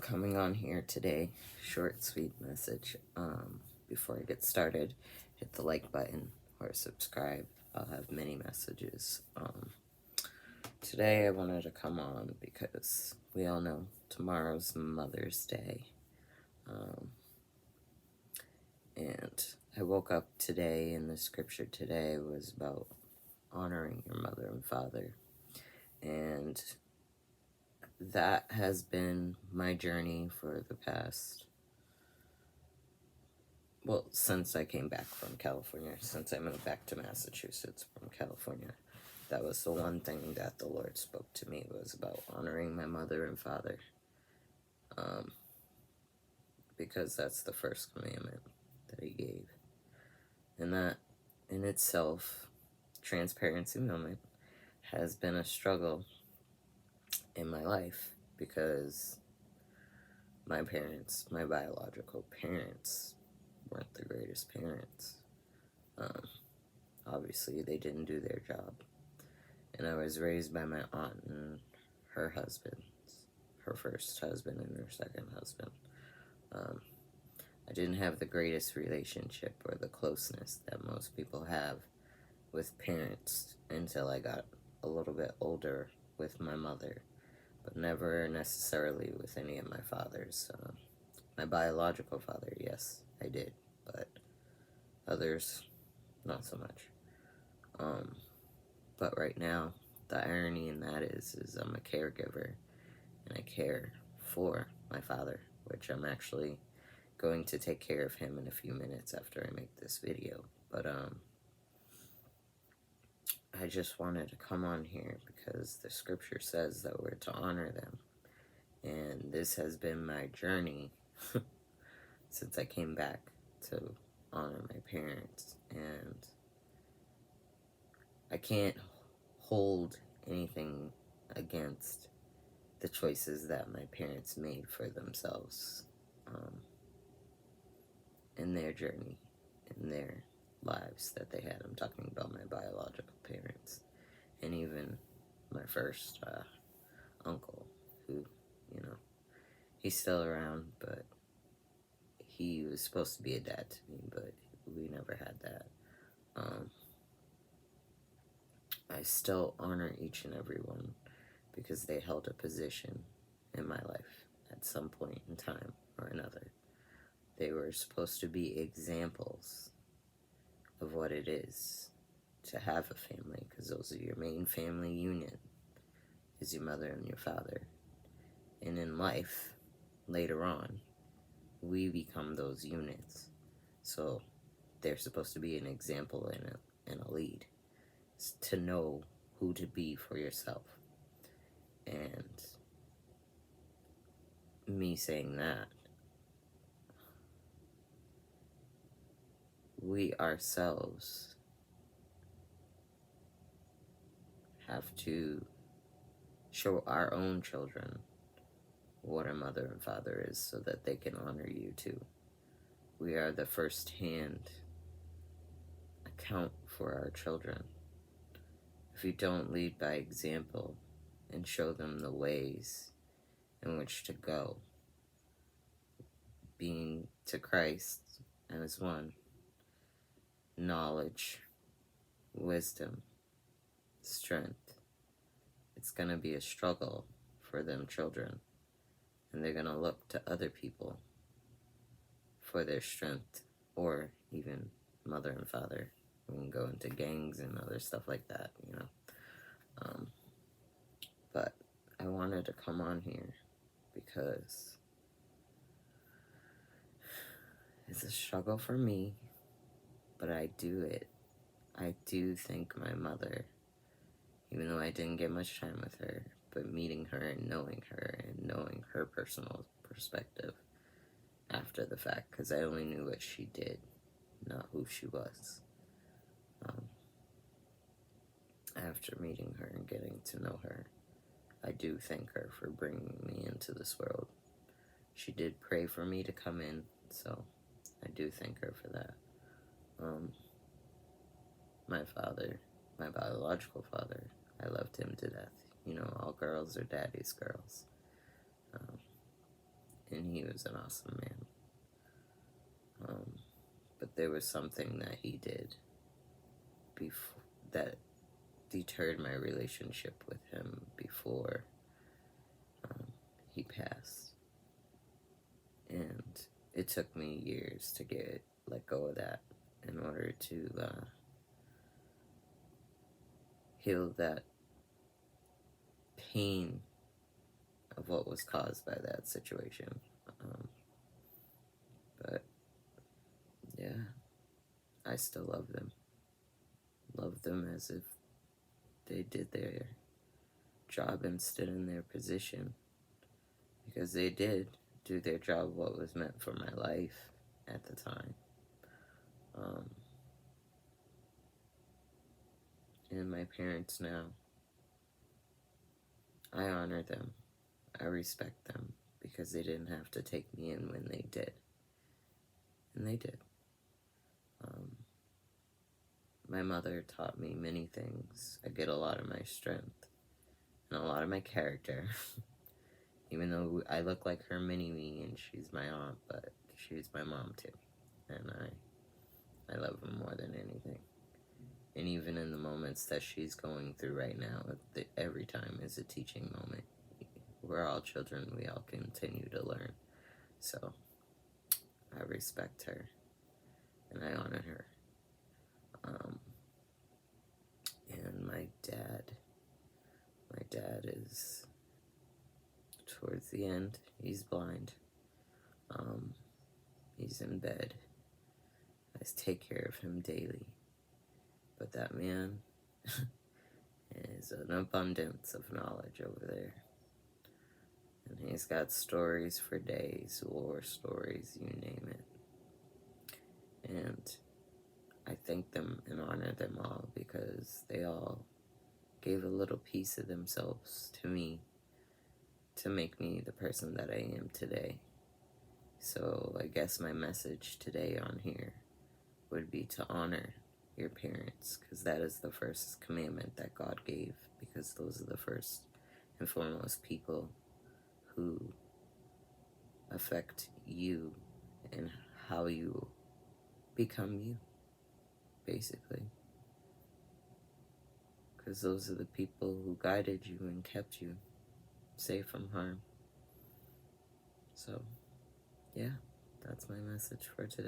Coming on here today, short, sweet message. Before I get started, hit the like button or subscribe. I'll have many messages. Today I wanted to come on because we all know tomorrow's Mother's Day. And I woke up today, and the scripture today was about honoring your mother and father. And that has been my journey for the past, since I came back from California, since I moved back to Massachusetts from California. That was the one thing that the Lord spoke to me, was about honoring my mother and father. Because that's the first commandment that he gave. And that in itself, transparency moment, has been a struggle in my life, because my parents, my biological parents, weren't the greatest parents. Obviously, they didn't do their job. And I was raised by my aunt and her husband, her first husband and her second husband. I didn't have the greatest relationship or the closeness that most people have with parents until I got a little bit older with my mother, but never necessarily with any of my fathers. My biological father, yes, I did, but others, not so much. But right now, the irony in that is I'm a caregiver, and I care for my father, which I'm actually going to take care of him in a few minutes after I make this video. But I just wanted to come on here because the scripture says that we're to honor them. And this has been my journey since I came back to honor my parents. And I can't hold anything against the choices that my parents made for themselves in their journey, in their lives that they had. I'm talking about my biological parents, and even my first uncle, who, he's still around, but he was supposed to be a dad to me, but we never had that. I still honor each and every one because they held a position in my life at some point in time or another. They were supposed to be examples of what it is to have a family, because those are your main family union, is your mother and your father. And in life, later on, we become those units. So they're supposed to be an example and a lead, to know who to be for yourself. And me saying that, we ourselves have to show our own children what a mother and father is, so that they can honor you too. We are the first-hand account for our children. If we don't lead by example and show them the ways in which to go, being to Christ as one, knowledge, wisdom, strength, it's going to be a struggle for them children. And they're going to look to other people for their strength, or even mother and father. We can go into gangs and other stuff like that, But I wanted to come on here because it's a struggle for me, but I do it. I do thank my mother, even though I didn't get much time with her, but meeting her and knowing her personal perspective after the fact, because I only knew what she did, not who she was. After meeting her and getting to know her, I do thank her for bringing me into this world. She did pray for me to come in, so I do thank her for that. My father, my biological father, I loved him to death. All girls are daddy's girls. he was an awesome man. But there was something that he did before that deterred my relationship with him before he passed. And it took me years to let go of that in order to heal that pain of what was caused by that situation. But yeah, I still love them. Love them as if they did their job and stood in their position, because they did do their job, what was meant for my life at the time. And my parents now, I honor them. I respect them because they didn't have to take me in when they did. And they did. My mother taught me many things. I get a lot of my strength and a lot of my character. Even though I look like her mini-me and she's my aunt, but she's my mom too. And I love her more than anything. And even in the moments that she's going through right now, every time is a teaching moment. We're all children. We all continue to learn. So I respect her and I honor her. And my dad is towards the end. He's blind. He's in bed. I take care of him daily. But that man is an abundance of knowledge over there. And he's got stories for days, war stories, you name it. And I thank them and honor them all because they all gave a little piece of themselves to me to make me the person that I am today. So I guess my message today on here would be to honor your parents, because that is the first commandment that God gave, because those are the first and foremost people who affect you and how you become you, basically. Because those are the people who guided you and kept you safe from harm. So, yeah, that's my message for today.